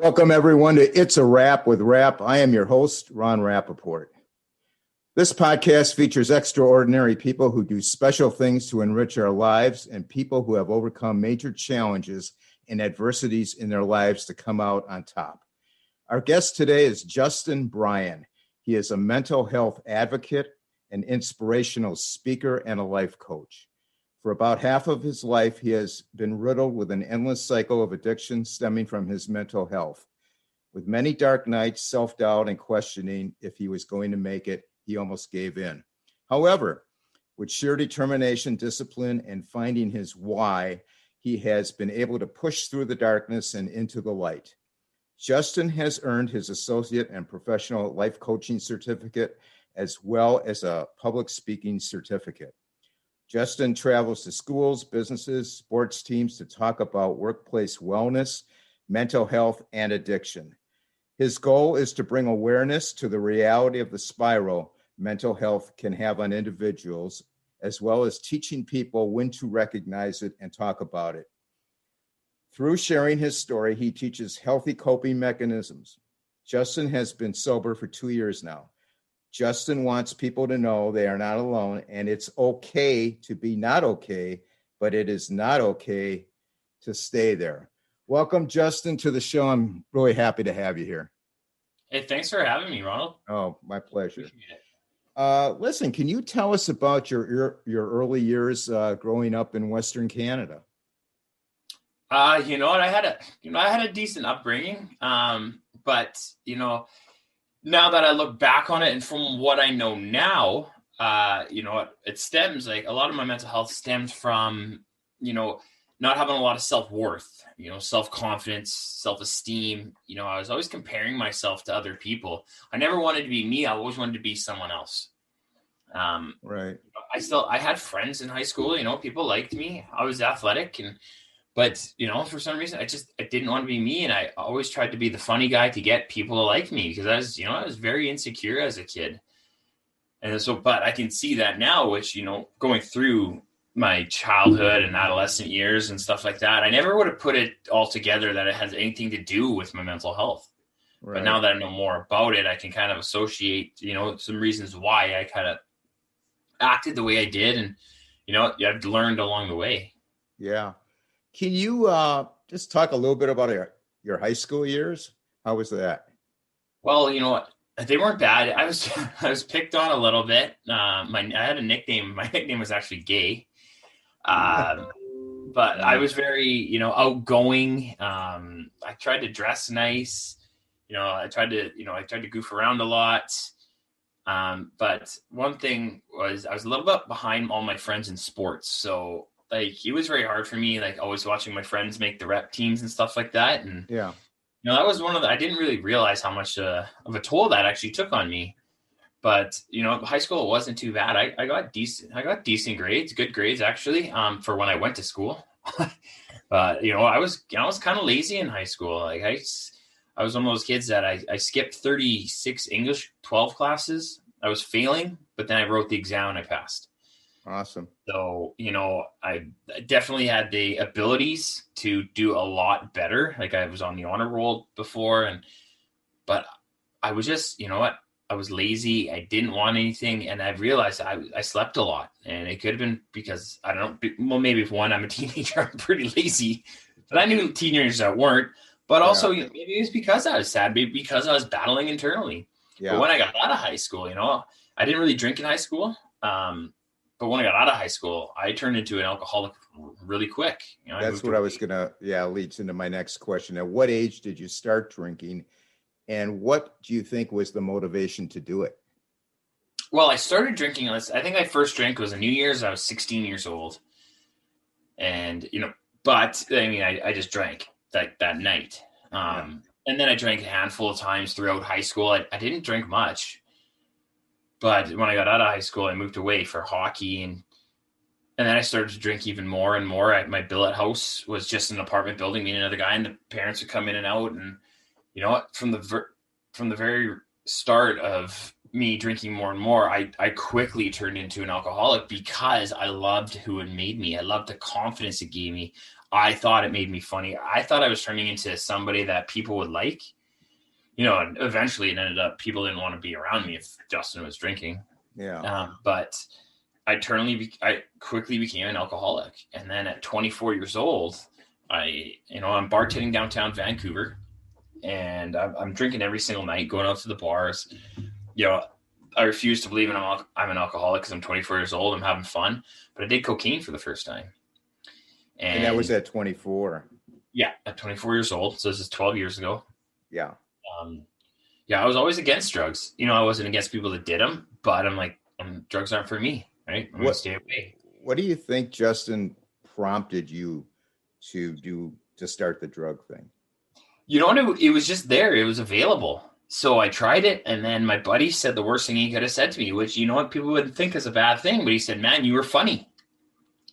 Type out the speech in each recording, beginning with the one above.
Welcome, everyone, to It's a Wrap with Rap. I am your host, Ron Rappaport. This podcast features extraordinary people who do special things to enrich our lives and people who have overcome major challenges and adversities in their lives to come out on top. Our guest today is Justin Brien. He is a mental health advocate, an inspirational speaker, and a life coach. For about half of his life, he has been riddled with an endless cycle of addiction stemming from his mental health. With many dark nights, self-doubt, and questioning if he was going to make it, he almost gave in. However, with sheer determination, discipline, and finding his why, he has been able to push through the darkness and into the light. Justin has earned his associate and professional life coaching certificate, as well as a public speaking certificate. Justin travels to schools, businesses, sports teams to talk about workplace wellness, mental health, and addiction. His goal is to bring awareness to the reality of the spiral mental health can have on individuals, as well as teaching people when to recognize it and talk about it. Through sharing his story, he teaches healthy coping mechanisms. Justin has been sober for 2 years now. Justin wants people to know they are not alone, and it's okay to be not okay, but it is not okay to stay there. Welcome, Justin, to the show. I'm really happy to have you here. Hey, thanks for having me, Ronald. Oh, my pleasure. Listen, can you tell us about your early years growing up in Western Canada? You know what? I had a decent upbringing, but now that I look back on it, and from what I know now, it stems, like, a lot of my mental health stems from, not having a lot of self-worth, self-confidence, self-esteem. I was always comparing myself to other people. I never wanted to be me. I always wanted to be someone else. Right. I had friends in high school, people liked me. I was athletic, but for some reason I didn't want to be me. And I always tried to be the funny guy to get people to like me, because I was very insecure as a kid. And so, but I can see that now, which, going through my childhood and adolescent years and stuff like that, I never would have put it all together that it has anything to do with my mental health. Right. But now that I know more about it, I can kind of associate, some reasons why I kind of acted the way I did. And, I've learned along the way. Yeah. Can you just talk a little bit about your high school years? How was that? Well, they weren't bad. I was picked on a little bit. I had a nickname. My nickname was actually Gay. But I was very, outgoing. I tried to dress nice. I tried to goof around a lot. But one thing was I was a little bit behind all my friends in sports. So, like, it was very hard for me, like, always watching my friends make the rep teams and stuff like that. And, yeah, that was I didn't really realize how much of a toll that actually took on me. But, high school wasn't too bad. I got decent grades, good grades, actually, for when I went to school. But, I was kind of lazy in high school. Like, I was one of those kids that I skipped 36 English 12 classes. I was failing, but then I wrote the exam and I passed. Awesome. So, I definitely had the abilities to do a lot better. Like, I was on the honor roll before, but I was just, I was lazy. I didn't want anything. And I realized I slept a lot, and it could have been because, I don't know, well, maybe if I'm a teenager, I'm pretty lazy, but I knew teenagers that weren't. But also, maybe it was because I was sad, maybe because I was battling internally. Yeah. But when I got out of high school, I didn't really drink in high school. But when I got out of high school, I turned into an alcoholic really quick. That's what I was going to, leads into my next question. At what age did you start drinking, and what do you think was the motivation to do it? Well, I started drinking. I think I first drank was a New Year's. I was 16 years old. And, but I just drank that night. And then I drank a handful of times throughout high school. I didn't drink much. But when I got out of high school, I moved away for hockey, and then I started to drink even more and more. My billet house was just an apartment building, me and another guy, and the parents would come in and out. And from the very start of me drinking more and more, I quickly turned into an alcoholic because I loved who it made me. I loved the confidence it gave me. I thought it made me funny. I thought I was turning into somebody that people would like, and eventually it ended up people didn't want to be around me if Justin was drinking. Yeah. But I quickly became an alcoholic. And then at 24 years old, I'm bartending downtown Vancouver, and I'm drinking every single night, going out to the bars. I refuse to believe I'm an alcoholic because I'm 24 years old. I'm having fun, but I did cocaine for the first time. And that was at 24. Yeah, at 24 years old. So this is 12 years ago. Yeah. I was always against drugs. I wasn't against people that did them, but I'm like, drugs aren't for me, right? I'm going to stay away. What do you think, Justin, prompted you to start the drug thing? It was just there. It was available. So I tried it, and then my buddy said the worst thing he could have said to me, which, people wouldn't think is a bad thing, but he said, man, you were funny.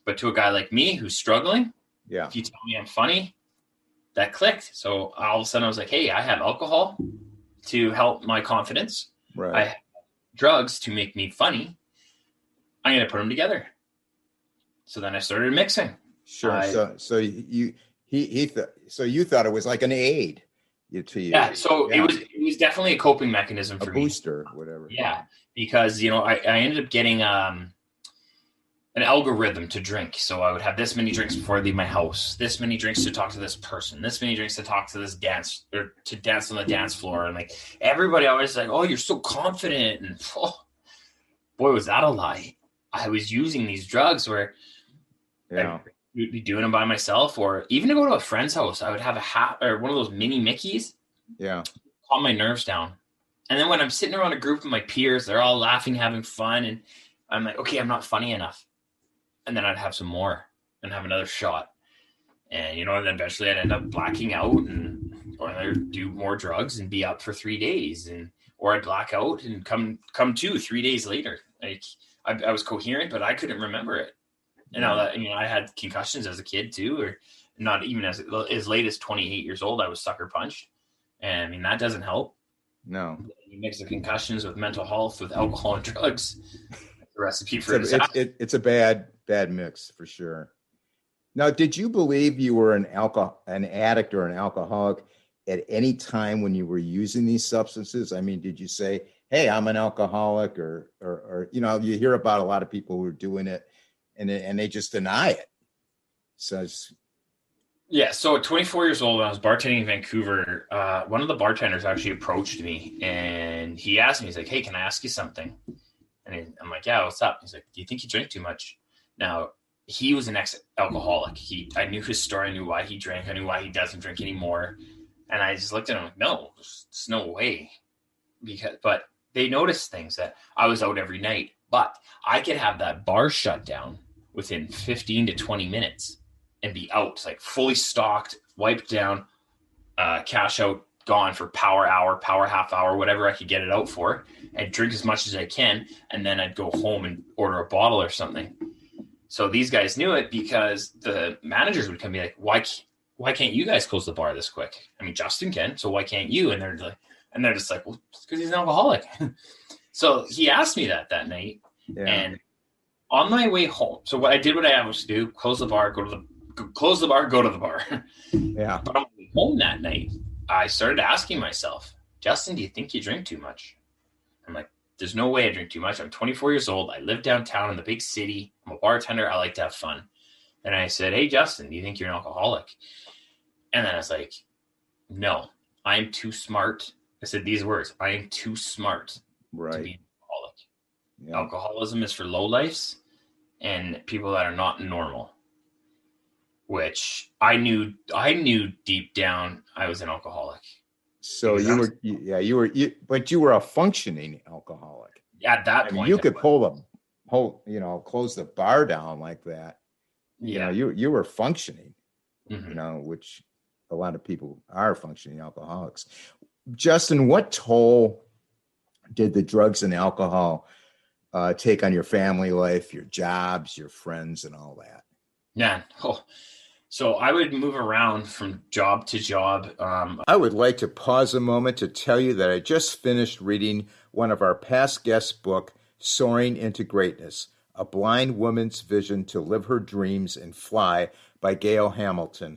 But to a guy like me who's struggling, if you tell me I'm funny, that clicked. So all of a sudden I was like, hey, I have alcohol to help my confidence. Right. I have drugs to make me funny. I'm going to put them together. So then I started mixing. Sure. So you thought it was like an aid to you. Yeah. So it was definitely a coping mechanism for me. A booster, whatever. Yeah. Because, I ended up getting an algorithm to drink. So I would have this many drinks before I leave my house, this many drinks to talk to this person, this many drinks to talk to this dance or to dance on the dance floor. And like everybody always like, oh, you're so confident. And boy, was that a lie. I was using these drugs where I'd be doing them by myself, or even to go to a friend's house, I would have a hat or one of those mini Mickeys. Yeah. Calm my nerves down. And then when I'm sitting around a group of my peers, they're all laughing, having fun. And I'm like, okay, I'm not funny enough. And then I'd have some more and have another shot. And, and then eventually I'd end up blacking out or I'd do more drugs and be up for 3 days or I'd black out and come to 3 days later. Like I was coherent, but I couldn't remember it. And now that, I had concussions as a kid too, or not even as late as 28 years old, I was sucker punched. And that doesn't help. No. You mix the concussions with mental health, with alcohol and drugs. The recipe for it's a bad mix for sure. Now, did you believe you were an addict or an alcoholic at any time when you were using these substances? I mean, did you say, hey, I'm an alcoholic or you hear about a lot of people who are doing it and they just deny it. So So at 24 years old, when I was bartending in Vancouver, one of the bartenders actually approached me and he asked me, he's like, hey, can I ask you something? And I'm like, yeah, what's up? He's like, do you think you drink too much? Now, he was an ex-alcoholic. I knew his story. I knew why he drank. I knew why he doesn't drink anymore. And I just looked at him like, no, there's no way. But they noticed things that I was out every night. But I could have that bar shut down within 15 to 20 minutes and be out, like fully stocked, wiped down, cash out, gone for power hour, power half hour, whatever I could get it out for, and drink as much as I can. And then I'd go home and order a bottle or something. So these guys knew it because the managers would come and be like, why can't you guys close the bar this quick? I mean, Justin can, so why can't you? And they're just like, well, because he's an alcoholic. So he asked me that night. Yeah. And on my way home, so what I was to do, close the bar, go to the bar. Yeah. But on my way home that night, I started asking myself, Justin, do you think you drink too much? I'm like, there's no way I drink too much. I'm 24 years old. I live downtown in the big city. I'm a bartender. I like to have fun. And I said, hey, Justin, do you think you're an alcoholic? And then I was like, no, I'm too smart. I said these words, I am too smart to be an alcoholic. Yeah. Alcoholism is for lowlifes and people that are not normal, which I knew deep down I was an alcleholic. So but you were a functioning alcoholic. At that point, you could close the bar down like that. Yeah. You were functioning, mm-hmm. Which a lot of people are functioning alcoholics. Justin, what toll did the drugs and alcohol take on your family life, your jobs, your friends, and all that? Yeah. So I would move around from job to job. I would like to pause a moment to tell you that I just finished reading one of our past guests' book, Soaring into Greatness, A Blind Woman's Vision to Live Her Dreams and Fly, by Gail Hamilton.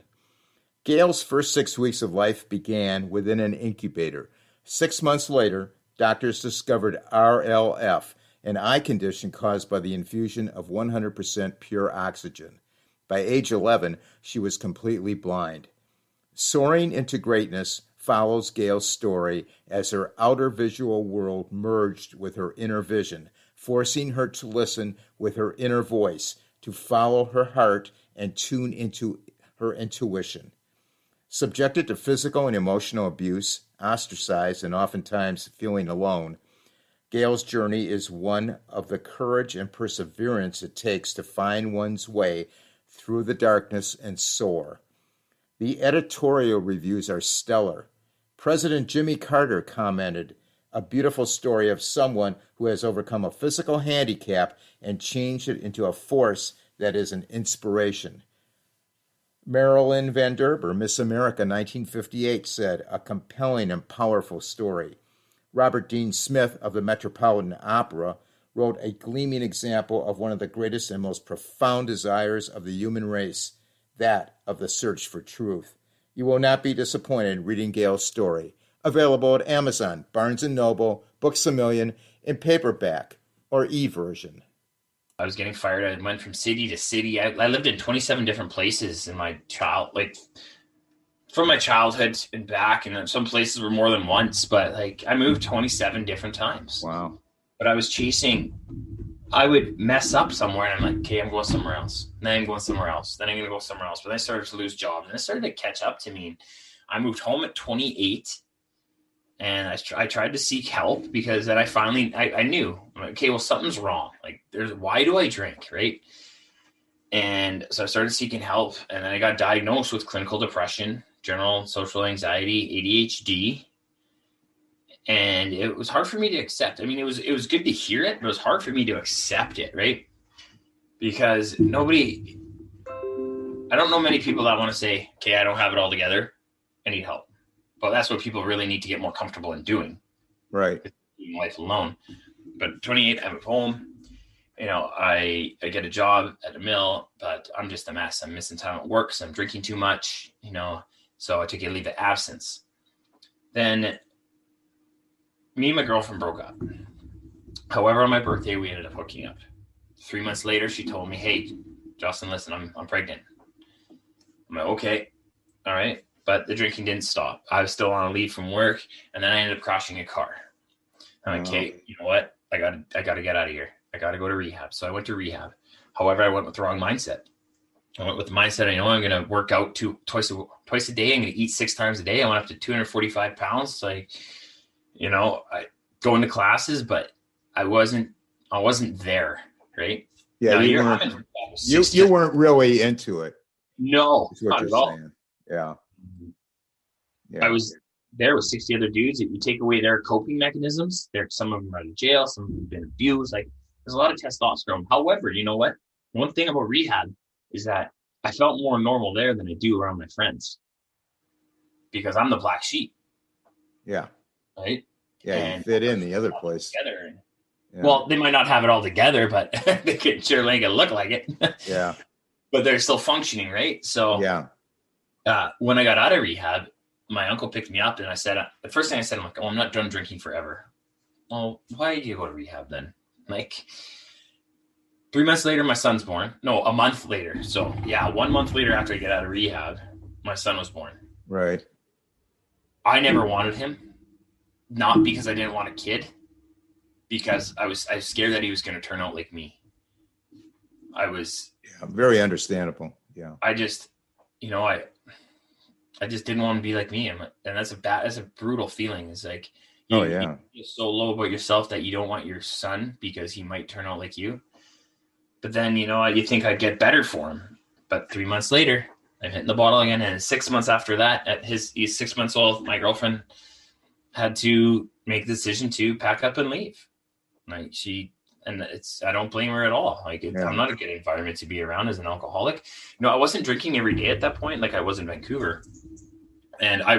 Gail's first 6 weeks of life began within an incubator. 6 months later, doctors discovered RLF, an eye condition caused by the infusion of 100% pure oxygen. By age 11, she was completely blind. Soaring into Greatness follows Gail's story as her outer visual world merged with her inner vision, forcing her to listen with her inner voice, to follow her heart and tune into her intuition. Subjected to physical and emotional abuse, ostracized, and oftentimes feeling alone, Gail's journey is one of the courage and perseverance it takes to find one's way through the darkness and soar. The editorial reviews are stellar. President Jimmy Carter commented, "A beautiful story of someone who has overcome a physical handicap and changed it into a force that is an inspiration." Marilyn Van Derber, Miss America 1958, said, "A compelling and powerful story." Robert Dean Smith of the Metropolitan Opera wrote a gleaming example of one of the greatest and most profound desires of the human race, that of the search for truth. You will not be disappointed reading Gail's story. Available at Amazon, Barnes & Noble, Books A Million, in paperback or e-version. I was getting fired. I went from city to city. I lived in 27 different places in my from my childhood and back, and some places were more than once, but I moved 27 different times. Wow. But I was chasing, I would mess up somewhere and I'm like, okay, I'm going somewhere else. Then I'm going somewhere else. Then I'm going to go somewhere else. But then I started to lose jobs and it started to catch up to me. I moved home at 28 and I tried to seek help because then I knew, I'm like, okay, well, something's wrong. Why do I drink? Right. And so I started seeking help and then I got diagnosed with clinical depression, general social anxiety, ADHD. And it was hard for me to accept. I mean, it was good to hear it, but it was hard for me to accept it, right? Because I don't know many people that want to say, okay, I don't have it all together. I need help. But that's what people really need to get more comfortable in doing. Right. Living life alone. But 28, I'm at home. I get a job at a mill, but I'm just a mess. I'm missing time at work, so I'm drinking too much, so I took a leave of absence. Then me and my girlfriend broke up. However, on my birthday, we ended up hooking up. 3 months later, she told me, "Hey, Justin, listen, I'm pregnant." I'm like, okay, all right. But the drinking didn't stop. I was still on a leave from work, and then I ended up crashing a car. I'm like, okay, you know what? I gotta get out of here. I gotta go to rehab. So I went to rehab. However, I went with the wrong mindset. I went with the mindset, I'm going to work out twice a day. I'm going to eat 6 times a day. I went up to 245 pounds. I go into classes, but I wasn't there. Right. Yeah. You weren't really into it. No, is what you're saying. Yeah. I was there with 60 other dudes. If you take away their coping mechanisms, some of them are out of jail, some of them have been abused. There's a lot of testosterone. However, you know what? One thing about rehab is that I felt more normal there than I do around my friends because I'm the black sheep. Yeah. Right. Yeah. And you fit in the other place. Yeah. Well, they might not have it all together, but they can sure ain't gonna look like it. Yeah. But they're still functioning. Right. So when I got out of rehab, my uncle picked me up and I said, the first thing I said, I'm like, "Oh, I'm not done drinking forever." "Well, why did you go to rehab then?" 3 months later, my son's born. No, a month later. So 1 month later after I get out of rehab, my son was born. Right. I never wanted him, not because I didn't want a kid, because I was scared that he was going to turn out like me. Very understandable. Yeah. I just didn't want to be like me. And that's a brutal feeling. It's like, you feel so low about yourself that you don't want your son because he might turn out like you. But then, you think I'd get better for him. But 3 months later, I'm hitting the bottle again. And 6 months after that, he's 6 months old, my girlfriend had to make the decision to pack up and leave. I don't blame her at all. I'm not a good environment to be around as an alcoholic. I wasn't drinking every day at that point. I was in Vancouver. And I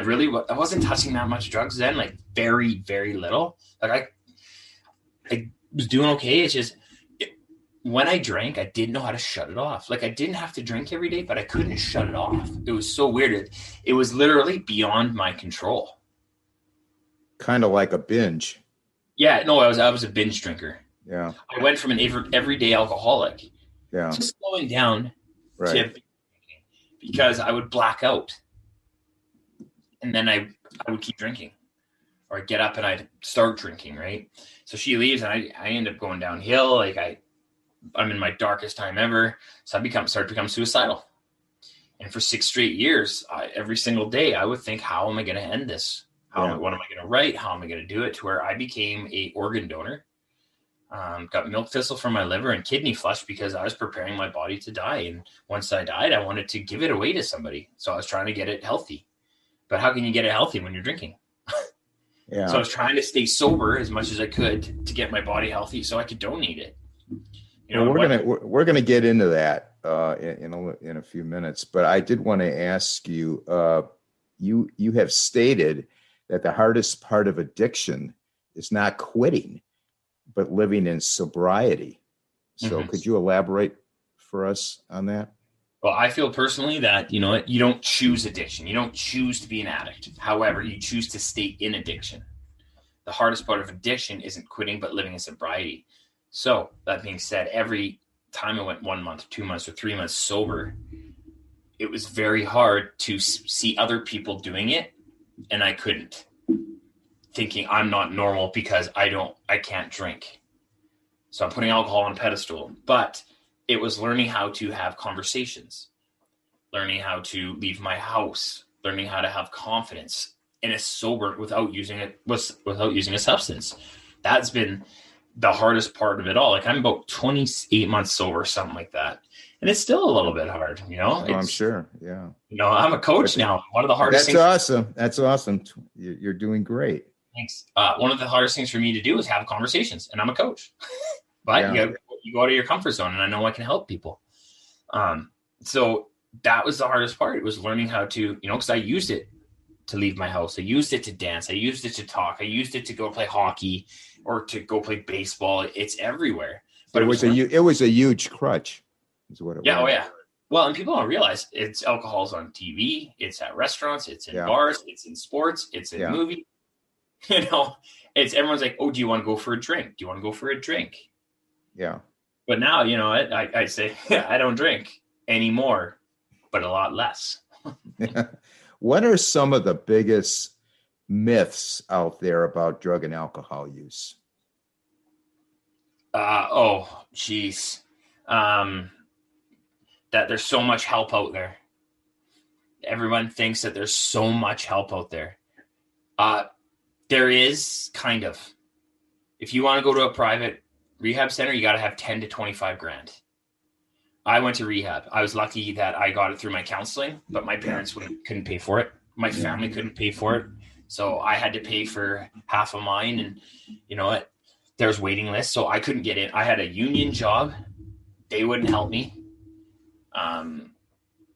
wasn't touching that much drugs then, very, very little. I was doing okay. It's just, when I drank, I didn't know how to shut it off. Like I didn't have to drink every day, but I couldn't shut it off. It was so weird. It was literally beyond my control. Kind of like a binge. Yeah, no, I was a binge drinker. Yeah. I went from an everyday alcoholic Yeah. to slowing down Right. to because I would black out, and then I would keep drinking, or I'd get up and I'd start drinking. Right. So she leaves, and I end up going downhill. Like I'm in my darkest time ever. So start to become suicidal. And for 6 straight years, every single day, I would think, how am I going to end this? What am I going to write? How am I going to do it? To where I became a organ donor. Got milk thistle from my liver and kidney flush because I was preparing my body to die. And once I died, I wanted to give it away to somebody. So I was trying to get it healthy. But how can you get it healthy when you're drinking? Yeah. So I was trying to stay sober as much as I could to get my body healthy so I could donate it. We're gonna get into that in a few minutes, but I did want to ask you. You have stated that the hardest part of addiction is not quitting, but living in sobriety. So, could you elaborate for us on that? Well, I feel personally that you don't choose addiction. You don't choose to be an addict. However, you choose to stay in addiction. The hardest part of addiction isn't quitting, but living in sobriety. So that being said, every time I went 1 month, 2 months, or 3 months sober, it was very hard to see other people doing it. And I couldn't, thinking I'm not normal because I can't drink. So I'm putting alcohol on a pedestal, but it was learning how to have conversations, learning how to leave my house, learning how to have confidence in a sober without using a substance. That's been the hardest part of it all. Like I'm about 28 months sober, something like that. And it's still a little bit hard, I'm sure. Yeah. I'm a coach now. One of the hardest things. That's awesome. You're doing great. Thanks. One of the hardest things for me to do is have conversations, and I'm a coach. But you go out of your comfort zone, and I know I can help people. So that was the hardest part. It was learning how to, because I used it to leave my house. I used it to dance. I used it to talk. I used it to go play hockey or to go play baseball. It's everywhere. But it was a huge crutch. Is what it was. Oh yeah. Well, and people don't realize alcohol's on TV. It's at restaurants. It's in bars. It's in sports. It's in movies. Everyone's like, oh, do you want to go for a drink? Do you want to go for a drink? Yeah. But now, I say, I don't drink anymore, but a lot less. What are some of the biggest myths out there about drug and alcohol use? Geez. That there's so much help out there. Everyone thinks that there's so much help out there. There is kind of. If you want to go to a private rehab center, you got to have 10 to 25 grand. I went to rehab. I was lucky that I got it through my counseling, but my parents couldn't pay for it. My family couldn't pay for it. So I had to pay for half of mine. And you know what? There's waiting lists. So I couldn't get in. I had a union job. They wouldn't help me.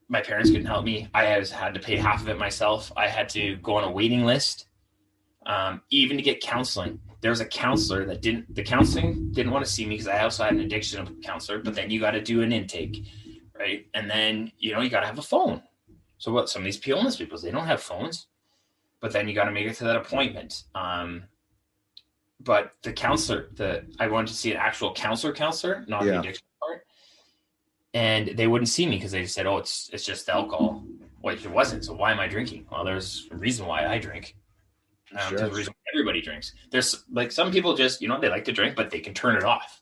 My parents couldn't help me. I had to pay half of it myself. I had to go on a waiting list. Even to get counseling. There was a counselor the counseling didn't want to see me because I also had an addiction counselor, but then you got to do an intake, right? And then, you got to have a phone. So what some of these illness people, they don't have phones, but then you got to make it to that appointment. But the counselor, I wanted to see an actual counselor, not the addiction part. And they wouldn't see me because they just said, oh, it's just alcohol. Well, it wasn't. So why am I drinking? Well, there's a reason why I drink. There's a reason everybody drinks. There's like some people just, they like to drink, but they can turn it off.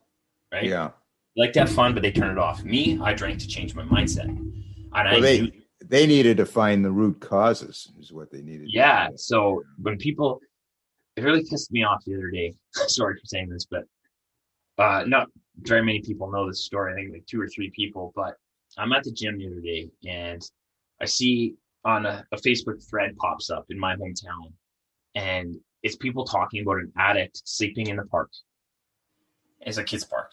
Right. Yeah. They like to have fun, but they turn it off. Me, I drank to change my mindset. And they needed to find the root causes is what they needed. Yeah. So when people, it really pissed me off the other day. Sorry for saying this, but not very many people know this story. I think like 2 or 3 people, but I'm at the gym the other day and I see on a Facebook thread pops up in my hometown. And it's people talking about an addict sleeping in the park. It's a kid's park.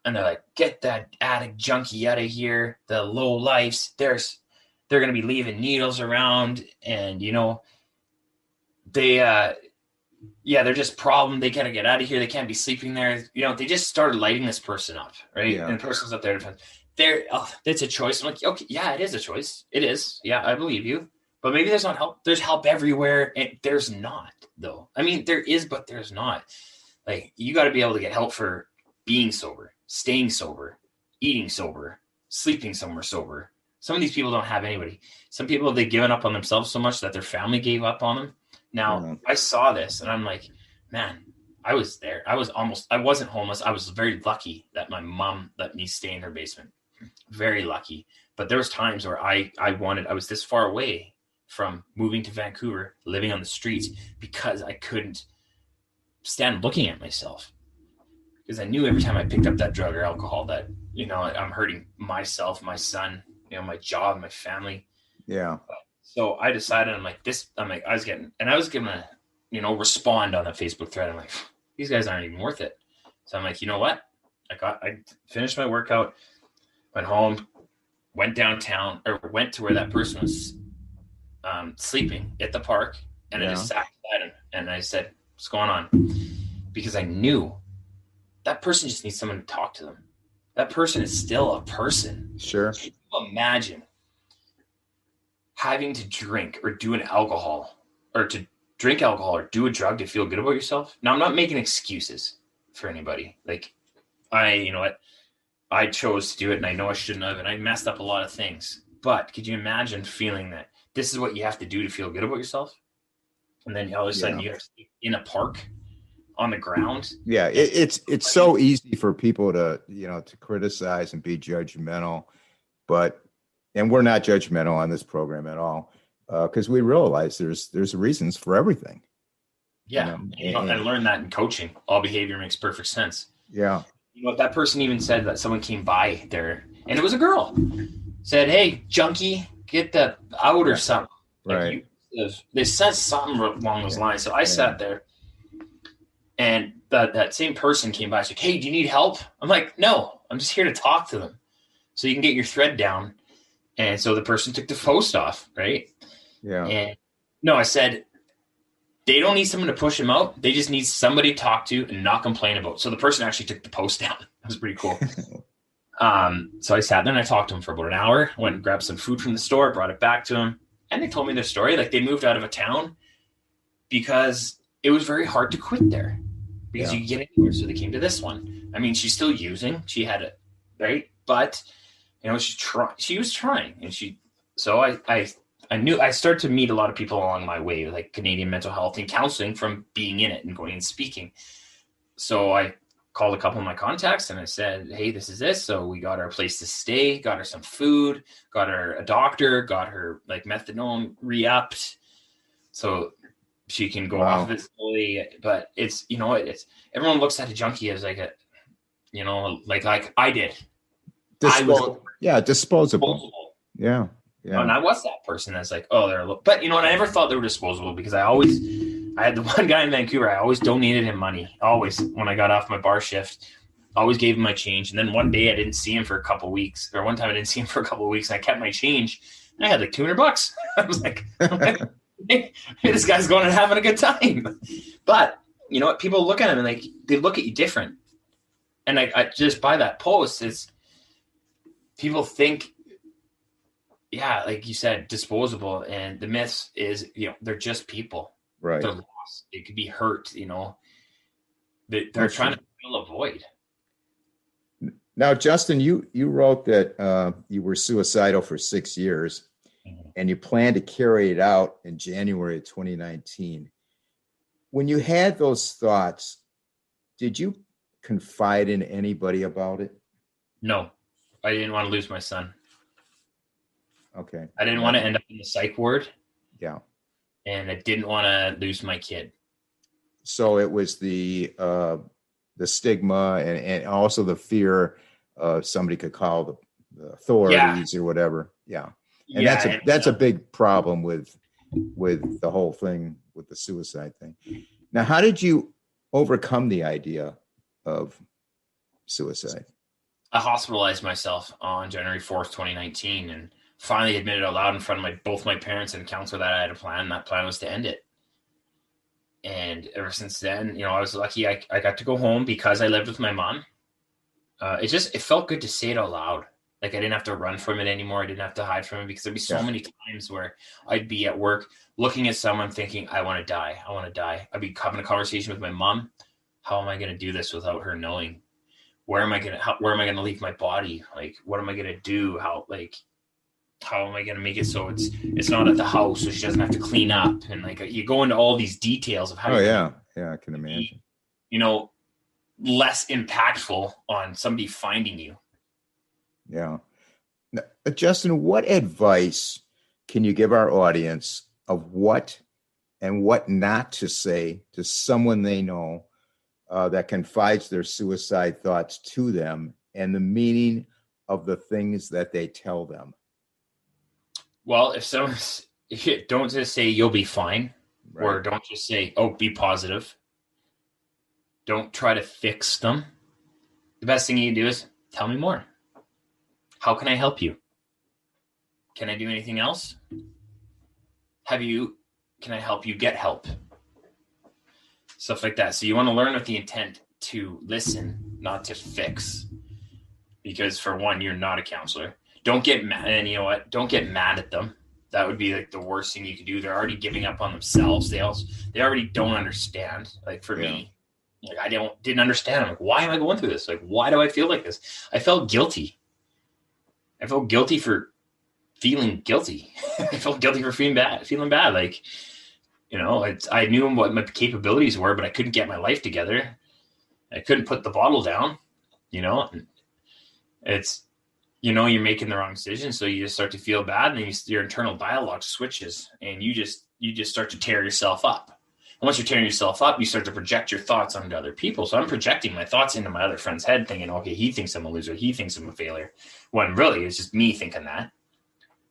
And they're like, get that addict junkie out of here. The low lifes. They're going to be leaving needles around. And, they yeah, they're just problem. They gotta get out of here. They can't be sleeping there. They just started lighting this person up, right? Yeah. And the person's up there. It's a choice. I'm like, okay, yeah, it is a choice. It is. Yeah, I believe you. But maybe there's not help. There's help everywhere, and there's not though. I mean, there is, but there's not. Like, you got to be able to get help for being sober, staying sober, eating sober, sleeping somewhere sober. Some of these people don't have anybody. Some people, they've given up on themselves so much that their family gave up on them. Now, I saw this and I'm like, man, I was there. I wasn't homeless. I was very lucky that my mom let me stay in her basement. Very lucky. But there was times where I was this far away from moving to Vancouver, living on the streets, because I couldn't stand looking at myself. Because I knew every time I picked up that drug or alcohol that, I'm hurting myself, my son, my job, my family. Yeah. So I decided, I was going to, respond on that Facebook thread. I'm like, these guys aren't even worth it. So I'm like, you know what? I finished my workout, went home, went downtown, or went to where that person was sleeping at the park. And I just sat beside him and I said, what's going on? Because I knew that person just needs someone to talk to them. That person is still a person. Sure. Can you imagine having to drink or do alcohol or do a drug to feel good about yourself? Now, I'm not making excuses for anybody. Like, I chose to do it and I know I shouldn't have, and I messed up a lot of things. But could you imagine feeling that this is what you have to do to feel good about yourself? And then all of a sudden you have to sleep in a park on the ground. Yeah. It's so easy for people to, to criticize and be judgmental, and we're not judgmental on this program at all, because we realize there's reasons for everything. Yeah. I learned that in coaching. All behavior makes perfect sense. Yeah. That person even said that someone came by there, and it was a girl, said, "Hey, junkie, get the out or something." Right. They said something along those lines. So I sat there, and that same person came by. She's like, "Hey, do you need help?" I'm like, "No, I'm just here to talk to them, so you can get your thread down." And so the person took the post off, right? Yeah. And no, I said, they don't need someone to push them out. They just need somebody to talk to and not complain about. So the person actually took the post down. That was pretty cool. So I sat there and I talked to him for about an hour, went and grabbed some food from the store, brought it back to him. And they told me their story. Like, they moved out of a town because it was very hard to quit there because you get anywhere. So they came to this one. I mean, she's still using. She had it, right? But, she was trying. And so I knew I started to meet a lot of people along my way, like Canadian mental health and counseling, from being in it and going and speaking. So I called a couple of my contacts and I said, "Hey, this is this." So we got her a place to stay, got her some food, got her a doctor, got her like methadone re-upped so she can go off of it slowly. But it's, it's everyone looks at a junkie as like like I did. Disposable. Disposable. Yeah. Yeah. And I was that person that's like, oh, but I never thought they were disposable because I had the one guy in Vancouver. I always donated him money. Always, when I got off my bar shift, always gave him my change. And then one day I didn't see him for a couple of weeks, or one time I didn't see him for a couple of weeks, and I kept my change. And I had like $200. I was like, hey, this guy's going and having a good time. But you know what? People look at him and they look at you different. And I just by that post, it's people think, yeah, like you said, disposable. And the myth is, they're just people. Right. They're lost. It could be hurt, They're trying to fill a void. Now, Justin, you wrote that you were suicidal for 6 years, and you plan to carry it out in January of 2019. When you had those thoughts, did you confide in anybody about it? No, I didn't want to lose my son. Okay. I didn't want to end up in the psych ward. Yeah. And I didn't want to lose my kid. So it was the stigma and also the fear somebody could call the authorities or whatever. Yeah. And that's a big problem with the whole thing, with the suicide thing. Now, how did you overcome the idea of suicide? I hospitalized myself on January 4th, 2019, and finally admitted out loud in front of both my parents and a counselor that I had a plan. That plan was to end it. And ever since then, I was lucky. I got to go home because I lived with my mom. It felt good to say it out loud. Like I didn't have to run from it anymore. I didn't have to hide from it, because there'd be so many times where I'd be at work looking at someone thinking, I want to die. I want to die. I'd be having a conversation with my mom. How am I going to do this without her knowing? Where am I going to leave my body? Like, what am I going to do? How am I going to make it so it's not at the house, so she doesn't have to clean up? And like, you go into all these details of how. Oh yeah. Yeah. I can imagine, less impactful on somebody finding you. Yeah. Now, Justin, what advice can you give our audience of what and what not to say to someone they know that confides their suicide thoughts to them, and the meaning of the things that they tell them? Well, don't just say you'll be fine, right. Or don't just say, oh, be positive. Don't try to fix them. The best thing you can do is tell me more. How can I help you? Can I do anything else? Can I help you get help? Stuff like that. So you want to learn with the intent to listen, not to fix. Because for one, you're not a counselor. Don't get mad. And you know what? Don't get mad at them. That would be like the worst thing you could do. They're already giving up on themselves. They already don't understand. Like for me, like I didn't understand. I'm like, why am I going through this? Like, why do I feel like this? I felt guilty. I felt guilty for feeling guilty. I felt guilty for feeling bad. Like, I knew what my capabilities were, but I couldn't get my life together. I couldn't put the bottle down, it's, you're making the wrong decision. So you just start to feel bad, and then your internal dialogue switches, and you just start to tear yourself up. And once you're tearing yourself up, you start to project your thoughts onto other people. So I'm projecting my thoughts into my other friend's head, thinking, okay, he thinks I'm a loser. He thinks I'm a failure. When really it's just me thinking that.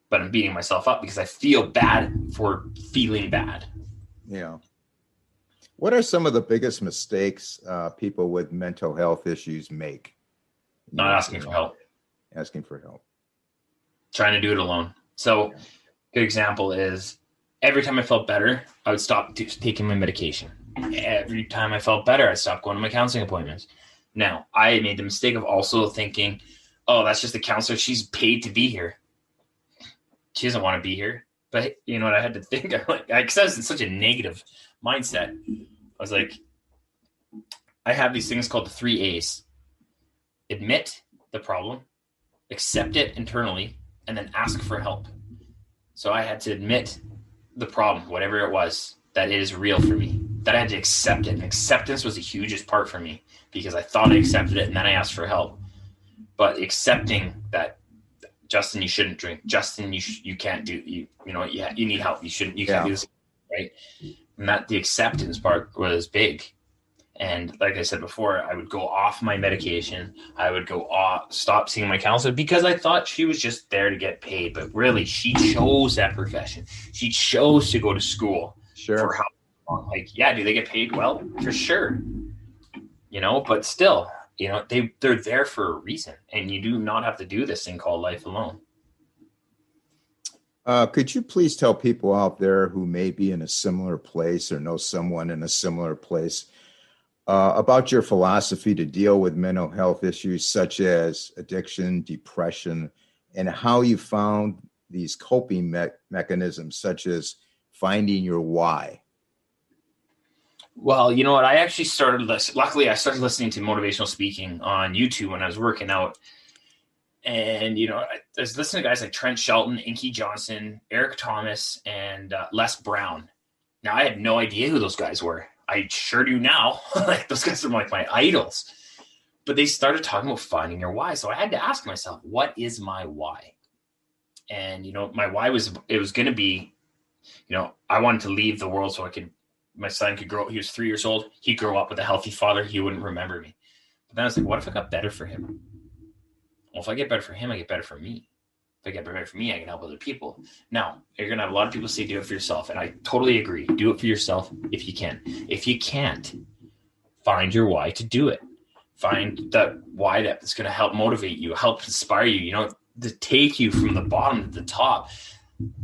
But I'm beating myself up because I feel bad for feeling bad. Yeah. What are some of the biggest mistakes people with mental health issues make? Not asking for help. Asking for help. Trying to do it alone. So good example is every time I felt better, I would stop taking my medication. Every time I felt better, I'd stop going to my counseling appointments. Now, I made the mistake of also thinking, oh, that's just a counselor. She's paid to be here. She doesn't want to be here. But you know what I had to think? Because I was in such a negative mindset. I was like, I have these things called the 3 A's. Admit the problem, accept it internally, and then ask for help. So I had to admit the problem, whatever it was, that it is real for me, that I had to accept it. And acceptance was the hugest part for me, because I thought I accepted it and then I asked for help. But accepting that, Justin, you shouldn't drink. Justin, you can't do, you need help. You can't do this, right? And that the acceptance part was big. And like I said before, I would go off my medication. I would go off, stop seeing my counselor, because I thought she was just there to get paid. But really, she chose that profession. She chose to go to school for how long. Like, yeah, do they get paid well? For sure. But still, they're there for a reason. And you do not have to do this thing called life alone. Could you please tell people out there who may be in a similar place or know someone in a similar place about your philosophy to deal with mental health issues such as addiction, depression, and how you found these coping mechanisms, such as finding your why? Well, you know what? I actually luckily I started listening to motivational speaking on YouTube when I was working out. And, I was listening to guys like Trent Shelton, Inky Johnson, Eric Thomas, and Les Brown. Now, I had no idea who those guys were. I sure do now. Like, those guys are like my idols. But they started talking about finding your why. So I had to ask myself, what is my why? And, my why was going to be, I wanted to leave the world so my son could grow. He was 3 years old. He'd grow up with a healthy father. He wouldn't remember me. But then I was like, what if I got better for him? Well, if I get better for him, I get better for me. If I get better for me, I can help other people. Now, you're going to have a lot of people say, do it for yourself. And I totally agree. Do it for yourself if you can. If you can't, find your why to do it. Find that why that's going to help motivate you, help inspire you, to take you from the bottom to the top.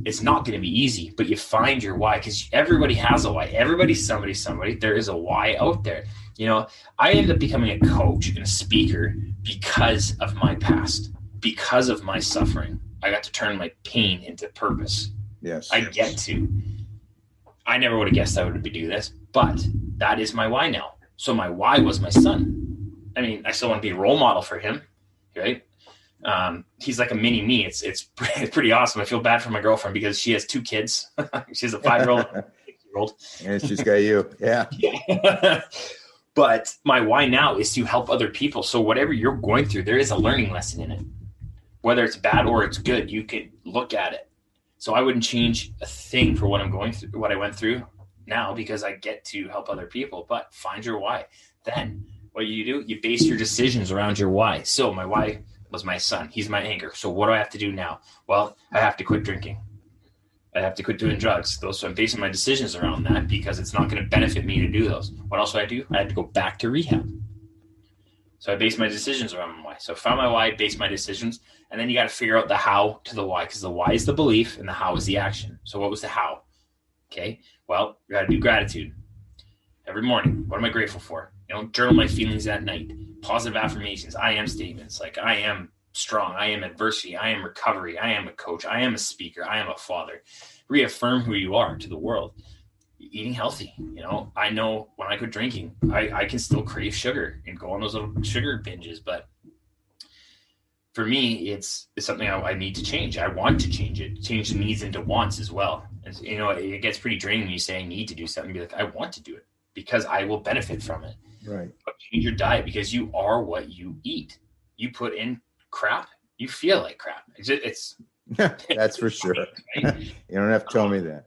It's not going to be easy, but you find your why, because everybody has a why. Everybody's somebody. There is a why out there. I ended up becoming a coach and a speaker because of my past, because of my suffering. I got to turn my pain into purpose. Yes. I never would have guessed I would do this, but that is my why now. So my why was my son. I mean, I still want to be a role model for him, right? He's like a mini me. It's pretty awesome. I feel bad for my girlfriend because she has 2 kids. She has a 5-year-old and a 6-year-old. And she's got you. Yeah. But my why now is to help other people. So whatever you're going through, there is a learning lesson in it. Whether it's bad or it's good, you can look at it. So I wouldn't change a thing for what I'm going through, what I went through now, because I get to help other people. But find your why. Then what you base your decisions around your why. So my why was my son. He's my anchor. So what do I have to do now? Well, I have to quit drinking. I have to quit doing drugs. So I'm basing my decisions around that, because it's not going to benefit me to do those. What else do? I had to go back to rehab. So I base my decisions around my why. So I found my why, base my decisions, and then you got to figure out the how to the why, because the why is the belief and the how is the action. So what was the how? Okay, well, you got to do gratitude every morning. What am I grateful for? Journal my feelings at night. Positive affirmations. I am statements like I am strong. I am adversity. I am recovery. I am a coach. I am a speaker. I am a father. Reaffirm who you are to the world. Eating healthy. I know when I quit drinking, I can still crave sugar and go on those little sugar binges, but for me, it's something I need to change. I want to change it. Change the needs into wants as well. And it gets pretty draining when you say I need to do something. Be like, I want to do it because I will benefit from it. Right. But change your diet, because you are what you eat. You put in crap, you feel like crap. It's that's for sure. Right? You don't have to tell me that.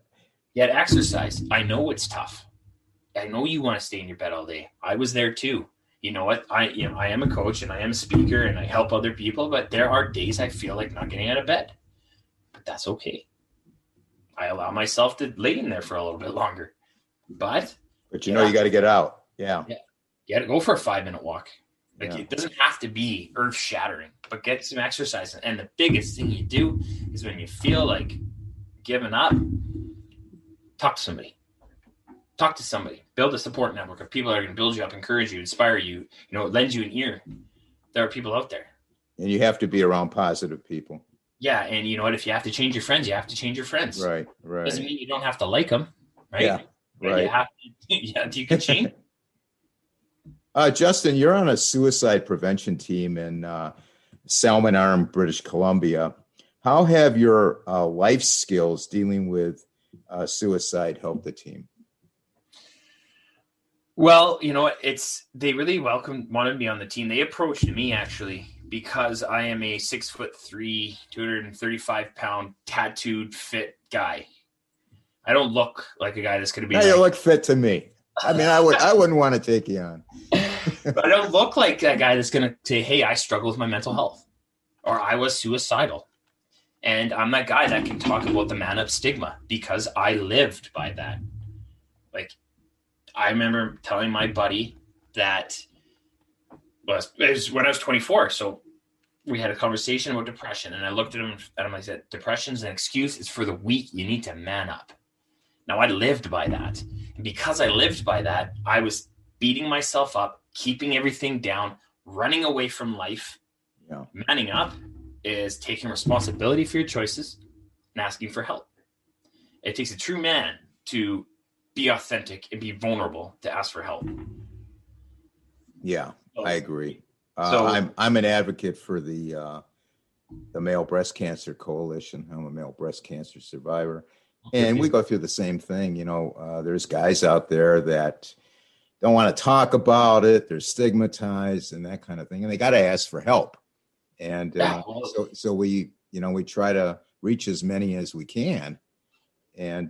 Yet exercise. I know it's tough. I know you want to stay in your bed all day. I was there too. You know what? I am a coach and I am a speaker and I help other people, but there are days I feel like not getting out of bed. But that's okay. I allow myself to lay in there for a little bit longer. But you got to get out. Yeah. You got to go for a 5-minute walk. It doesn't have to be earth shattering, but get some exercise. And the biggest thing you do is when you feel like giving up, talk to somebody. Talk to somebody. Build a support network of people that are going to build you up, encourage you, inspire you, lend you an ear. There are people out there. And you have to be around positive people. Yeah. And you know what? If you have to change your friends, you have to change your friends. Right. Doesn't mean you don't have to like them. Right. Yeah. Right. You can change. Justin, you're on a suicide prevention team in Salmon Arm, British Columbia. How have your life skills dealing with suicide helped the team? Well, they really wanted me on the team. They approached me actually because I am a 6'3", 235-pound, tattooed, fit guy. I don't look like a guy that's going to be. You look fit to me. I mean, I wouldn't want to take you on. But I don't look like that guy that's going to say, hey, I struggle with my mental health or I was suicidal. And I'm that guy that can talk about the man up stigma because I lived by that. Like, I remember telling my buddy that it was when I was 24. So we had a conversation about depression and I looked at him and I said, depression's an excuse. It's for the weak. You need to man up. Now I lived by that. And because I lived by that, I was beating myself up, keeping everything down, running away from life. Yeah. Manning up is taking responsibility for your choices and asking for help. It takes a true man to be authentic and be vulnerable to ask for help. Yeah, I agree. I'm an advocate for the Male Breast Cancer Coalition. I'm a male breast cancer survivor. And we go through the same thing. There's guys out there that don't want to talk about it. They're stigmatized and that kind of thing. And they got to ask for help. And so we try to reach as many as we can and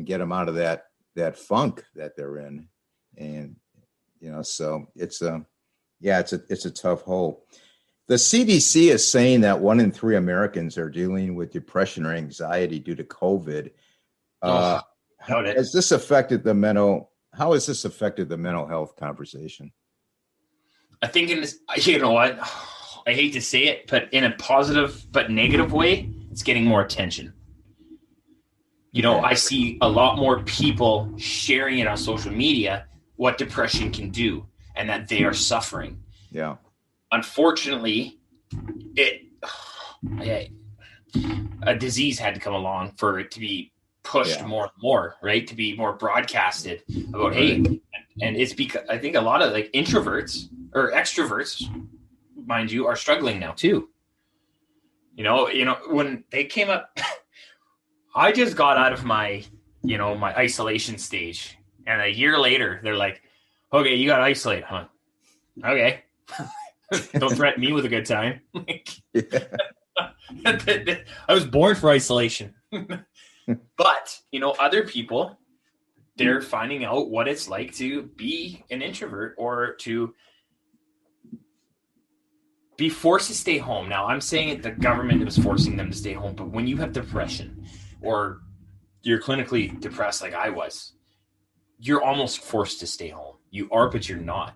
get them out of that funk that they're in. And, so it's a tough hole. The CDC is saying that 1 in 3 Americans are dealing with depression or anxiety due to COVID. How has this affected the mental health conversation? I think you know what? I hate to say it, but in a positive but negative way, it's getting more attention. You know, I see a lot more people sharing it on social media, what depression can do and that they are suffering. Yeah. Unfortunately, a disease had to come along for it to be pushed more and more, right? To be more broadcasted about, hey, and it's because I think a lot of like introverts or extroverts, mind you, are struggling now too. You know, when they came up, I just got out of my isolation stage, and a year later, they're like, okay, you got to isolate, huh? Okay. Don't threaten me with a good time. I was born for isolation. But, other people, they're finding out what it's like to be an introvert or to be forced to stay home. Now, I'm saying the government was forcing them to stay home, but when you have depression or you're clinically depressed like I was, you're almost forced to stay home. You are, but you're not.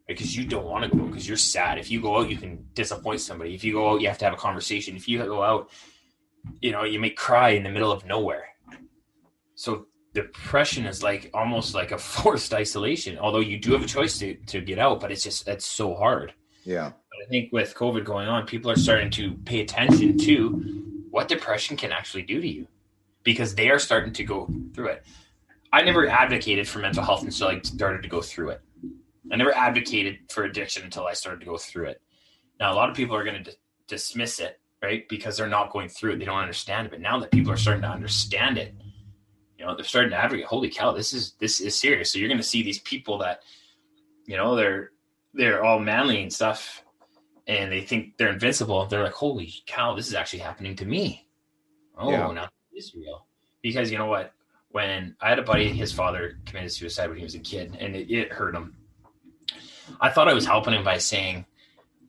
Because you don't want to go, because you're sad. If you go out, you can disappoint somebody. If you go out, you have to have a conversation. If you go out, you may cry in the middle of nowhere. So depression is like almost like a forced isolation, although you do have a choice to get out, but that's so hard. Yeah. But I think with COVID going on, people are starting to pay attention to what depression can actually do to you, because they are starting to go through it. I never advocated for mental health until I started to go through it. I never advocated for addiction until I started to go through it. Now, a lot of people are going to dismiss it, right? Because they're not going through it. They don't understand it. But now that people are starting to understand it, they're starting to advocate, holy cow, this is serious. So you're going to see these people that, they're all manly and stuff, and they think they're invincible. They're like, holy cow, this is actually happening to me. Oh, yeah. Now this is real. Because you know what? When I had a buddy, his father committed suicide when he was a kid, and it hurt him. I thought I was helping him by saying,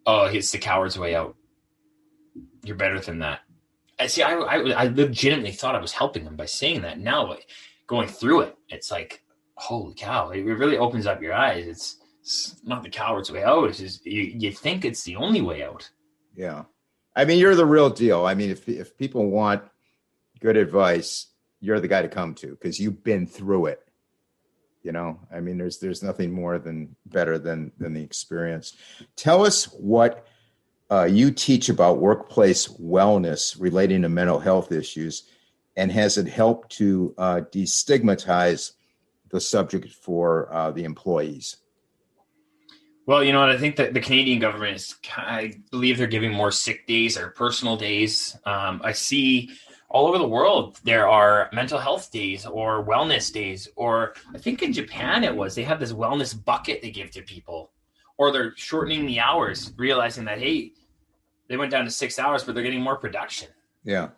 oh, it's the coward's way out. You're better than that. I legitimately thought I was helping him by saying that. Now, like, going through it, it's like, holy cow, it really opens up your eyes. It's not the coward's way out. It's just, you think it's the only way out. Yeah. I mean, you're the real deal. I mean, if people want good advice, you're the guy to come to, because you've been through it. I mean, there's nothing more better than the experience. Tell us what you teach about workplace wellness relating to mental health issues, and has it helped to destigmatize the subject for the employees? Well, you know what? I think that the Canadian government I believe they're giving more sick days or personal days. I see all over the world, there are mental health days or wellness days, or I think in Japan they have this wellness bucket they give to people, or they're shortening the hours, realizing that, hey, they went down to 6 hours, but they're getting more production. Yeah.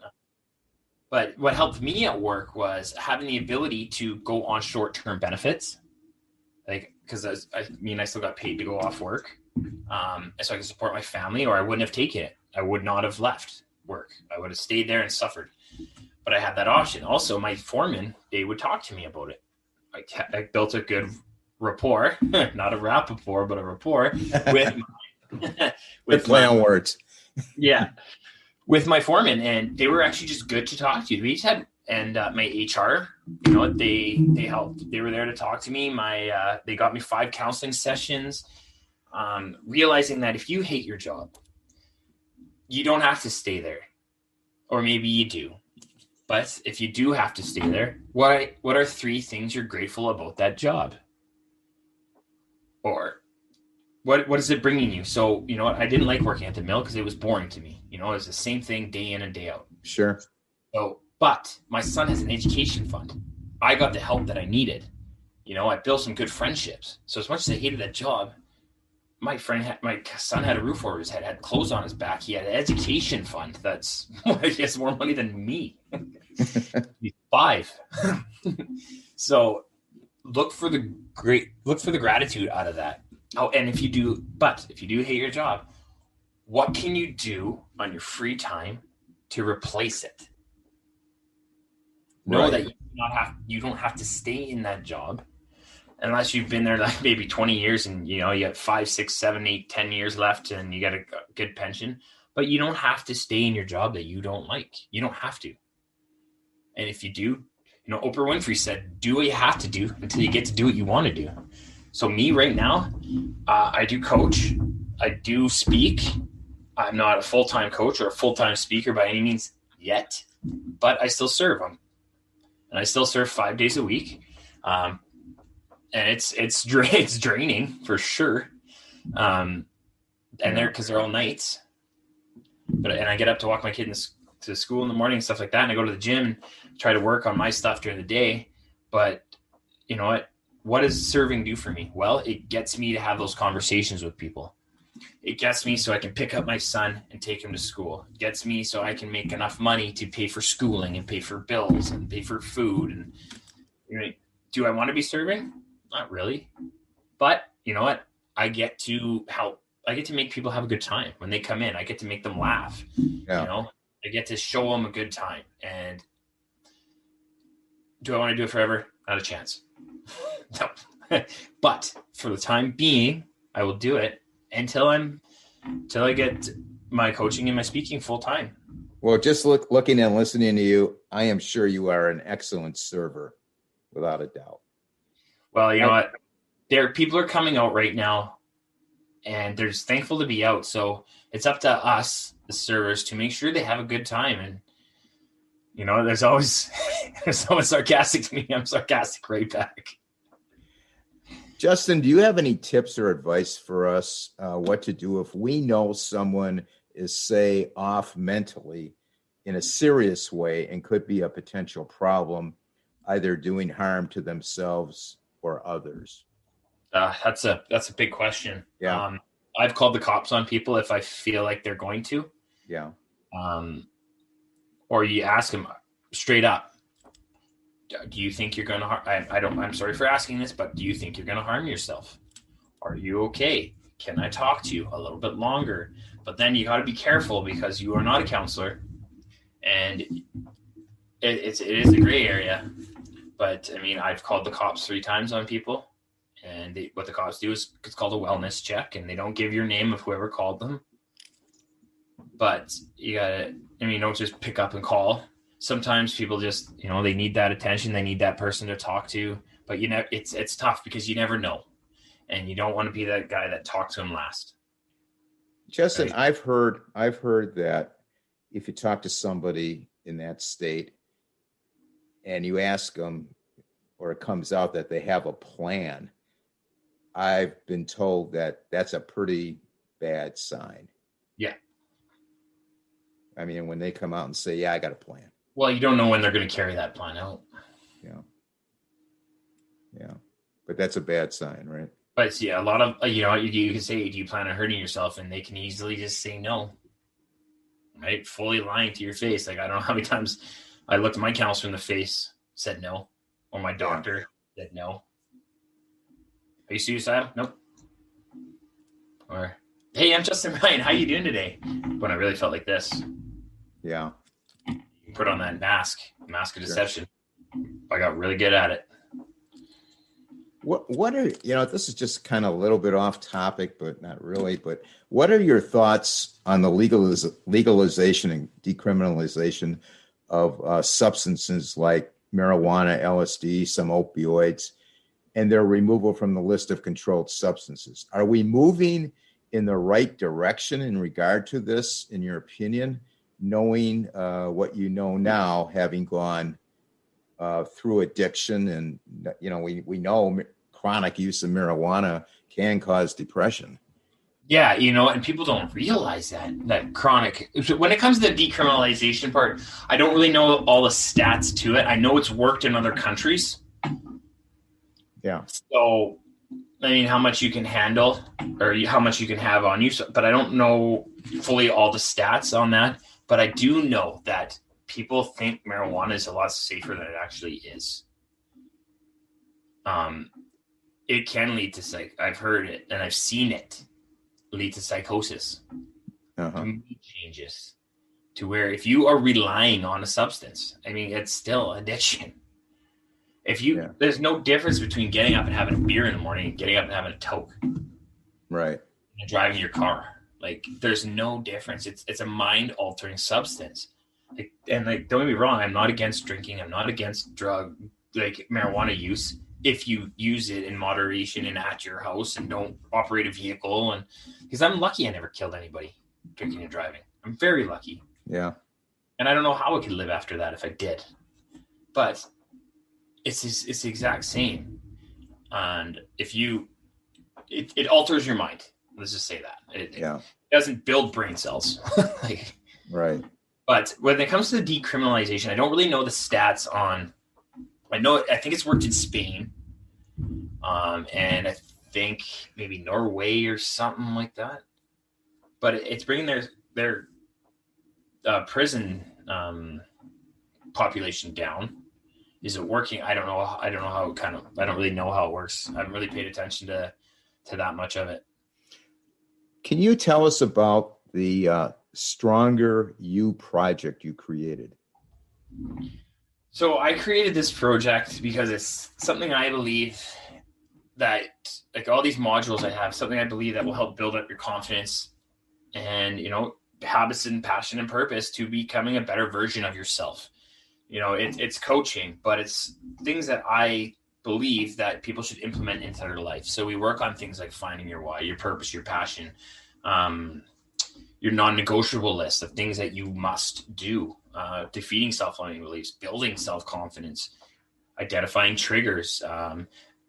But what helped me at work was having the ability to go on short-term benefits, like, because I still got paid to go off work, so I could support my family, or I wouldn't have taken it. I would not have left work. I would have stayed there and suffered. But I had that option. Also, my foreman, they would talk to me about it. I built a good rapport, not a rapport, but a rapport with play on words. Yeah, with my foreman, and they were actually just good to talk to. We just had, and my HR, they helped. They were there to talk to me. They got me 5 counseling sessions, realizing that if you hate your job, you don't have to stay there, or maybe you do. But if you do have to stay there, what are 3 things you're grateful about that job? Or what is it bringing you? So, I didn't like working at the mill because it was boring to me. It was the same thing day in and day out. Sure. So, but my son has an education fund. I got the help that I needed. I built some good friendships. So as much as I hated that job, my son had a roof over his head, had clothes on his back. He had an education fund. He has more money than me. He's 5. So look for the gratitude out of that. Oh, and if you do hate your job, what can you do on your free time to replace it? Know that you don't have to stay in that job unless you've been there like maybe 20 years and you have 5, 6, 7, 8, 10 years left and you got a good pension. But you don't have to stay in your job that you don't like. You don't have to. And if you do, Oprah Winfrey said, do what you have to do until you get to do what you want to do. So me right now, I do coach. I do speak. I'm not a full-time coach or a full-time speaker by any means yet, but I still serve them. And I still serve 5 days a week. And it's draining for sure. And they're all nights. And I get up to walk my kid to school in the morning and stuff like that. And I go to the gym and try to work on my stuff during the day. But you know what does serving do for me? Well, it gets me to have those conversations with people. It gets me so I can pick up my son and take him to school. It gets me so I can make enough money to pay for schooling and pay for bills and pay for food. And do I want to be serving? Not really. But you know what? I get to help. I get to make people have a good time when they come in. I get to make them laugh. Yeah. I get to show them a good time. And do I want to do it forever? Not a chance. No. But for the time being, I will do it until I get my coaching and my speaking full time. Well, just looking and listening to you, I am sure you are an excellent server, without a doubt. Well, you know what? People are coming out right now, and they're just thankful to be out. So it's up to us, the servers, to make sure they have a good time. And there's always someone sarcastic to me. I'm sarcastic right back. Justin, do you have any tips or advice for us what to do if we know someone is, say, off mentally in a serious way and could be a potential problem, either doing harm to themselves or others? That's a big question. Yeah. I've called the cops on people if I feel like they're going to. Yeah. Or you ask them straight up, do you think you're going to harm? I'm sorry for asking this, but do you think you're going to harm yourself? Are you okay? Can I talk to you a little bit longer? But then you got to be careful because you are not a counselor, and it is a gray area. But I mean, I've called the cops 3 times on people, and what the cops do is it's called a wellness check, and they don't give your name of whoever called them. But you gotta, don't just pick up and call. Sometimes people just, they need that attention. They need that person to talk to. But it's tough because you never know, and you don't want to be that guy that talked to him last. Justin, right? I've heard that if you talk to somebody in that state and you ask them, or it comes out that they have a plan, I've been told that that's a pretty bad sign. Yeah. I mean, when they come out and say, yeah, I got a plan. Well, you don't know when they're going to carry that plan out. Yeah. Yeah. But that's a bad sign, right? But yeah, a lot of, you can say, do you plan on hurting yourself? And they can easily just say no. Right? Fully lying to your face. Like, I don't know how many times I looked my counselor in the face, said no. Or my doctor said no. Are you suicidal? Nope. Or, hey, I'm Justin Brien. How you doing today? When I really felt like this. Yeah. You put on that mask of deception. I got really good at it. What are, this is just kind of a little bit off topic, but not really, but what are your thoughts on the legalization and decriminalization of substances like marijuana, LSD, some opioids, and their removal from the list of controlled substances? Are we moving in the right direction in regard to this, in your opinion, knowing what you know now, having gone through addiction, and we know chronic use of marijuana can cause depression? Yeah, and people don't realize that chronic, when it comes to the decriminalization part, I don't really know all the stats to it. I know it's worked in other countries. Yeah. So, how much you can handle or how much you can have on you. But I don't know fully all the stats on that. But I do know that people think marijuana is a lot safer than it actually is. It can lead to I've heard it and I've seen it lead to psychosis, mood changes, to where if you are relying on a substance, it's still addiction. There's no difference between getting up and having a beer in the morning and getting up and having a toke, right, and driving your car. Like, there's no difference. It's a mind altering substance. Don't get me wrong, I'm not against drinking. I'm not against marijuana use if you use it in moderation and at your house and don't operate a vehicle. And because I'm lucky I never killed anybody drinking and driving. I'm very lucky. Yeah. And I don't know how I could live after that if I did. But it's the exact same. And if it alters your mind. Let's just say that. It doesn't build brain cells. Right. But when it comes to the decriminalization, I don't really know the stats on. I think it's worked in Spain, and I think maybe Norway or something like that. But it's bringing their prison population down. Is it working? I don't know. I don't know how I don't really know how it works. I haven't really paid attention to that much of it. Can you tell us about the Stronger You project you created? So I created this project because it's something I believe that, like all these modules I have, something I believe that will help build up your confidence and, habits and passion and purpose to becoming a better version of yourself. It's coaching, but it's things that I believe that people should implement into their life. So we work on things like finding your why, your purpose, your passion, your non-negotiable list of things that you must do, defeating self-limiting beliefs, building self-confidence, identifying triggers,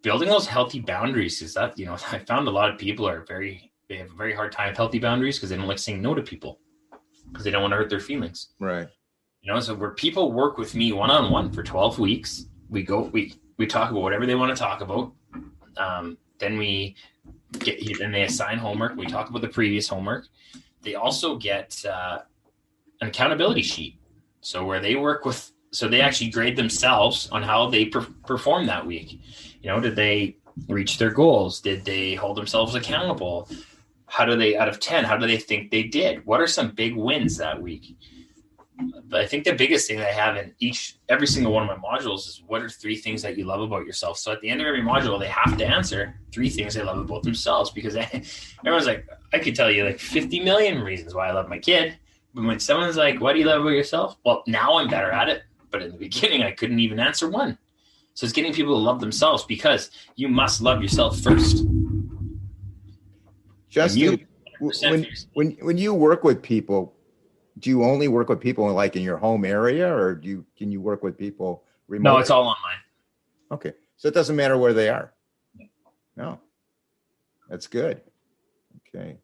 building those healthy boundaries. Is that, I found a lot of people they have a very hard time with healthy boundaries because they don't like saying no to people because they don't want to hurt their feelings. Right. So where people work with me one-on-one for 12 weeks, we talk about whatever they want to talk about. Then they assign homework. We talk about the previous homework. They also get an accountability sheet. So where they they actually grade themselves on how they perform that week. Did they reach their goals? Did they hold themselves accountable? How do they, out of 10, how do they think they did? What are some big wins that week? But I think the biggest thing that I have in every single one of my modules is what are 3 things that you love about yourself? So at the end of every module, they have to answer 3 things they love about themselves because everyone's like, I could tell you like 50 million reasons why I love my kid. But when someone's like, what do you love about yourself? Well, now I'm better at it. But in the beginning, I couldn't even answer one. So it's getting people to love themselves because you must love yourself first. Justin, when you work with people, do you only work with people like in your home area or can you work with people remotely? No, it's all online. Okay. So it doesn't matter where they are. No, that's good. Okay.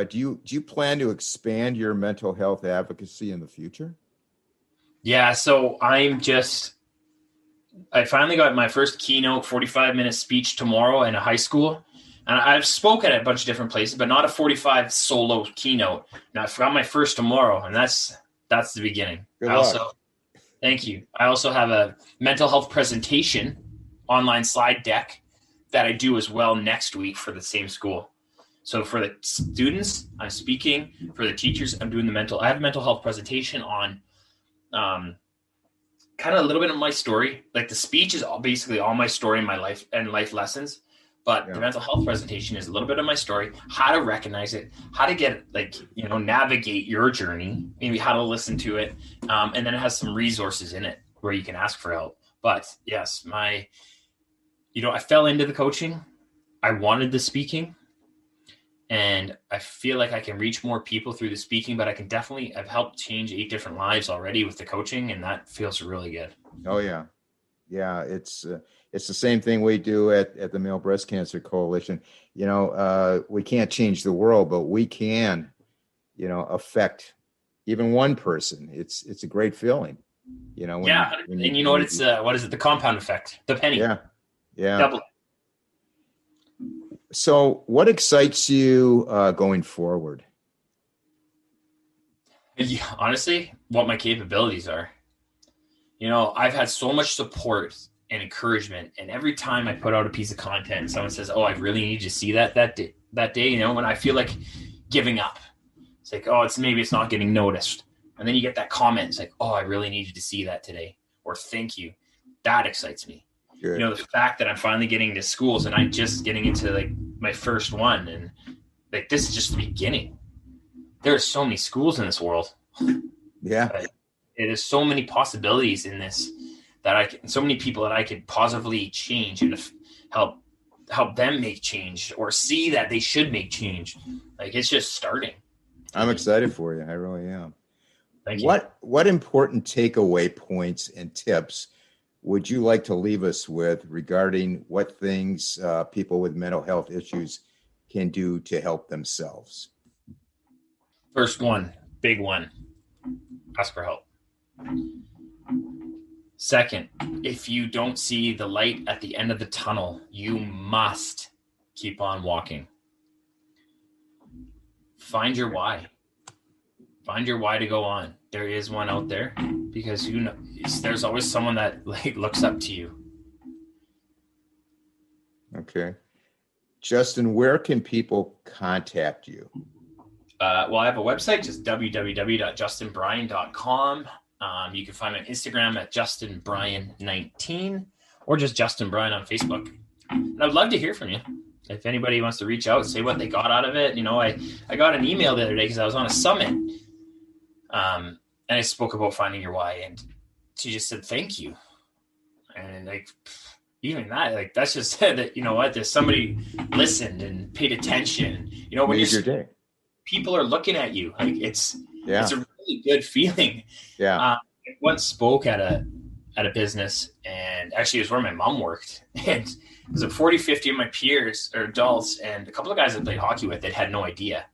Do you plan to expand your mental health advocacy in the future? Yeah. So I finally got my first keynote 45-minute speech tomorrow in a high school. And I've spoken at a bunch of different places, but not a 45 solo keynote. Now I've got my first tomorrow, and that's the beginning. Good luck. Thank you. I also have a mental health presentation online slide deck that I do as well next week for the same school. So for the students, I'm speaking. For the teachers, I'm doing I have a mental health presentation on kind of a little bit of my story. Like the speech is basically all my story in my life and life lessons. But the mental health presentation is a little bit of my story, how to recognize it, how to get navigate your journey, maybe how to listen to it. And then it has some resources in it where you can ask for help. But yes, I fell into the coaching. I wanted the speaking and I feel like I can reach more people through the speaking, but I've helped change 8 different lives already with the coaching. And that feels really good. Oh yeah. Yeah. It's the same thing we do at the Male Breast Cancer Coalition. We can't change the world, but we can, affect even one person. It's a great feeling, and you know what? It's what is it? The compound effect, the penny. Yeah. Double. So what excites you going forward? Honestly, what my capabilities are. I've had so much support and encouragement, and every time I put out a piece of content, someone says, "Oh, I really need you to see that day." When I feel like giving up, it's like, "Oh, it's not getting noticed," and then you get that comment, it's like, "Oh, I really needed to see that today," or "Thank you." That excites me. Good. The fact that I'm finally getting to schools and I'm just getting into my first one, and this is just the beginning. There are so many schools in this world. Yeah. But it is so many possibilities in this so many people that I could positively change and help them make change or see that they should make change. Like, it's just starting. I'm excited for you. I really am. Thank you. What important takeaway points and tips would you like to leave us with regarding what things people with mental health issues can do to help themselves? First one, big one, ask for help. Second, if you don't see the light at the end of the tunnel, you must keep on walking. Find your why. Find your why to go on. There is one out there, because there's always someone that looks up to you. Okay. Justin, where can people contact you? Well, I have a website, just www.justinbrien.com. You can find me on Instagram at justinbrien19 or just Justin Brien on Facebook. And I'd love to hear from you. If anybody wants to reach out and say what they got out of it. I got an email the other day because I was on a summit. And I spoke about finding your why, and she just said, thank you. And even that, that's just said that, there's somebody listened and paid attention. When your day. People are looking at you, it's a really good feeling. Yeah. I once spoke at a business, and actually it was where my mom worked, and it was 40, 50 of my peers or adults, and a couple of guys I played hockey with that had no idea.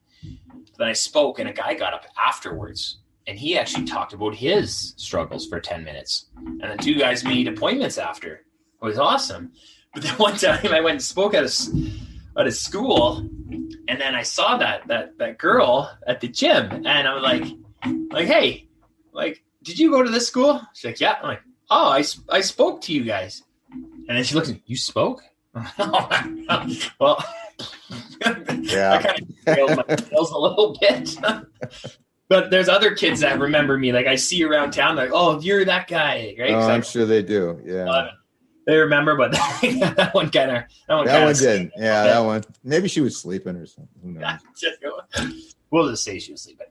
Then I spoke, and a guy got up afterwards, and he actually talked about his struggles for 10 minutes. And then two guys made appointments after. It was awesome. But then one time I went and spoke at a school, and then I saw that girl at the gym, and I was like, hey, did you go to this school? She's like, yeah. I'm like, oh, I spoke to you guys. And then she looks at me, you spoke? Well, yeah. I kind of failed my skills a little bit. But there's other kids that remember me. I see around town, oh, you're that guy, right? Oh, I'm sure they do. Yeah. They remember, but that one didn't. Yeah, that one. Maybe she was sleeping or something. Who knows? We'll just say she was sleeping.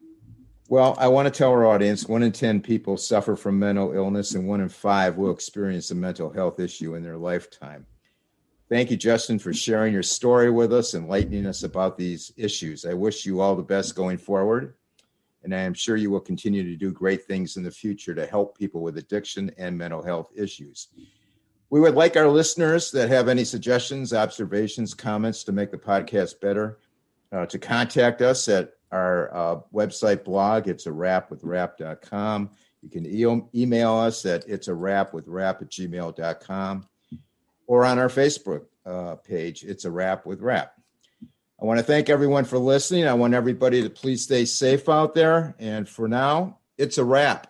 Well, I want to tell our audience 1 in 10 people suffer from mental illness, and 1 in 5 will experience a mental health issue in their lifetime. Thank you, Justin, for sharing your story with us and enlightening us about these issues. I wish you all the best going forward, and I am sure you will continue to do great things in the future to help people with addiction and mental health issues. We would like our listeners that have any suggestions, observations, comments to make the podcast better, to contact us at our website blog. It's arapwithrap.com. You can email us at itsarapwithrap@gmail.com, or on our Facebook page, It's a Rap with Rap. I want to thank everyone for listening. I want everybody to please stay safe out there. And for now, it's a wrap.